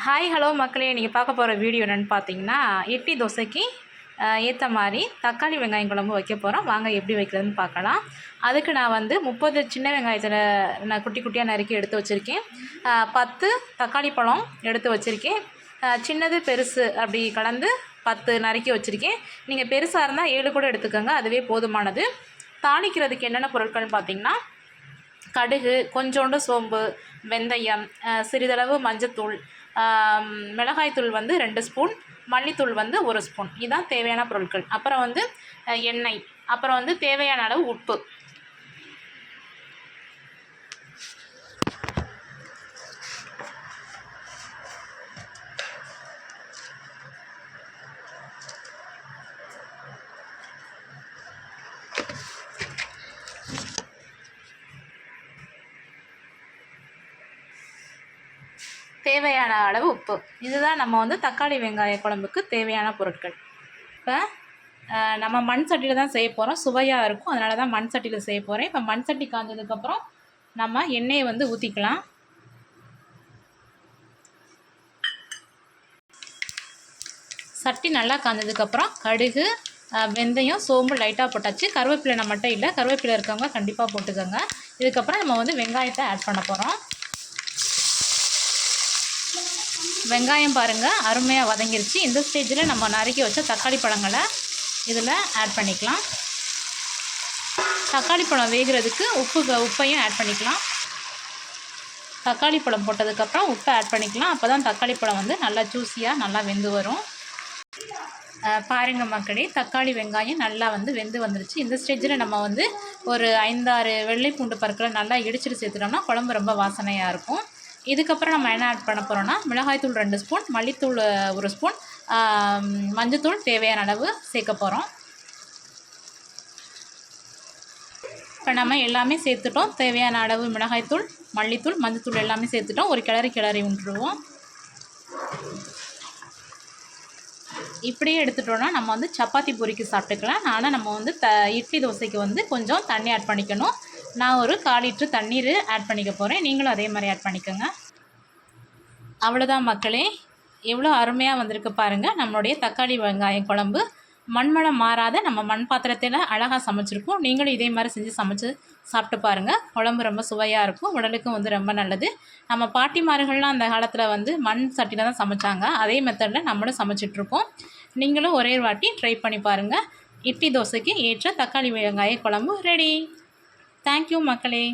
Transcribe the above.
Hi hello மக்களே, நீங்கள் பார்க்க போகிற வீடியோ என்னென்னு பார்த்தீங்கன்னா, இட்லி தோசைக்கு ஏற்ற மாதிரி தக்காளி வெங்காயம் குழம்பு வைக்க போகிறோம். வாங்க எப்படி வைக்கிறதுன்னு பார்க்கலாம். அதுக்கு நான் வந்து 30 சின்ன வெங்காயத்தில் நான் குட்டி குட்டியாக நறுக்கி எடுத்து வச்சுருக்கேன். 10 தக்காளி பழம் எடுத்து வச்சுருக்கேன். சின்னது பெருசு அப்படி கலந்து 10 நறுக்கி வச்சுருக்கேன். நீங்கள் பெருசாக இருந்தால் 7 கூட எடுத்துக்கோங்க, அதுவே போதுமானது. தாளிக்கிறதுக்கு என்னென்ன பொருட்கள்னு பார்த்தீங்கன்னா, கடுகு, கொஞ்சோண்டு சோம்பு, வெந்தயம், சிறிதளவு மஞ்சத்தூள், மிளகாய்த்தூள் வந்து 2 ஸ்பூன், மல்லித்தூள் வந்து 1 ஸ்பூன். இதுதான் தேவையான பொருட்கள். அப்புறம் வந்து எண்ணெய், அப்புறம் வந்து தேவையான அளவு உப்பு. தேவையான அளவு உப்பு. இதுதான் நம்ம வந்து தக்காளி வெங்காய குழம்புக்கு தேவையான பொருட்கள். இப்போ நம்ம மண் சட்டியில் தான் செய்ய போகிறோம். சுவையாக இருக்கும், அதனால தான் மண் சட்டியில் செய்ய போகிறேன். இப்போ மண் சட்டி காய்ஞ்சதுக்கப்புறம் நம்ம எண்ணெயை வந்து ஊற்றிக்கலாம். சட்டி நல்லா காய்ஞ்சதுக்கப்புறம் கடுகு, வெந்தயம், சோம்பு லைட்டாக போட்டாச்சு. கருவேப்பிலை நம்மகிட்ட இல்லை, கருவேப்பிலை இருக்கவங்க கண்டிப்பாக போட்டுக்கோங்க. இதுக்கப்புறம் நம்ம வந்து வெங்காயத்தை ஆட் பண்ண போகிறோம். வெங்காயம் பாருங்கள் அருமையாக வதங்கிருச்சு. இந்த ஸ்டேஜில் நம்ம நறுக்கி வச்ச தக்காளி பழங்களை இதில் ஆட் பண்ணிக்கலாம். தக்காளி பழம் வேகிறதுக்கு உப்பையும் ஆட் பண்ணிக்கலாம். தக்காளி பழம் போட்டதுக்கப்புறம் உப்பை ஆட் பண்ணிக்கலாம். அப்போ தான் தக்காளி பழம் வந்து நல்லா ஜூஸியாக நல்லா வெந்து வரும். பாருங்கள் மக்களே, தக்காளி வெங்காயம் நல்லா வந்து வெந்து வந்துருச்சு. இந்த ஸ்டேஜில் நம்ம வந்து ஒரு 5-6 வெள்ளை பூண்டு பற்களை நல்லா இடிச்சிட்டு சேர்த்துட்டோம்னா குழம்பு ரொம்ப வாசனையாக இருக்கும். இதுக்கப்புறம் நம்ம என்ன ஆட் பண்ண போகிறோம்னா, மிளகாய்த்தூள் 2 ஸ்பூன், மல்லித்தூள் 1 ஸ்பூன், மஞ்சத்தூள் தேவையான அளவு சேர்க்க போகிறோம். இப்போ நம்ம எல்லாமே சேர்த்துட்டோம். தேவையான அளவு மிளகாய்த்தூள், மல்லித்தூள், மஞ்சத்தூள் எல்லாமே சேர்த்துட்டோம். ஒரு கிளறி விட்டுருவோம். இப்படியே எடுத்துட்டோன்னா நம்ம வந்து சப்பாத்தி பூரிக்கு சாப்பிட்டுக்கலாம். ஆனால் நம்ம வந்து இட்லி தோசைக்கு வந்து கொஞ்சம் தண்ணி ஆட் பண்ணிக்கணும். நான் ஒரு 1/4 லிட்டர் தண்ணீர் ஆட் பண்ணிக்க போகிறேன். நீங்களும் அதே மாதிரி ஆட் பண்ணிக்கோங்க. அவ்வளோதான் மக்களே, எவ்வளோ அருமையாக வந்திருக்கு பாருங்கள் நம்மளுடைய தக்காளி வெங்காயம் குழம்பு. மண்மணம் மாறாத நம்ம மண் பாத்திரத்தில் அழகாக சமைச்சிருக்கோம். நீங்களும் இதே மாதிரி செஞ்சு சமைச்சு சாப்பிட்டு பாருங்கள். குழம்பு ரொம்ப சுவையாக இருக்கும், உடலுக்கும் வந்து ரொம்ப நல்லது. நம்ம பாட்டிமார்கள்லாம் அந்த காலத்தில் வந்து மண் சட்டியில் தான் சமைச்சாங்க. அதே மெத்தடில் நம்மளும் சமைச்சிட்ருக்கோம். நீங்களும் ஒரே வாட்டி ட்ரை பண்ணி பாருங்கள். இட்லி தோசைக்கு ஏற்ற தக்காளி வெங்காய குழம்பு ரெடி. தேங்க்யூ மக்களே.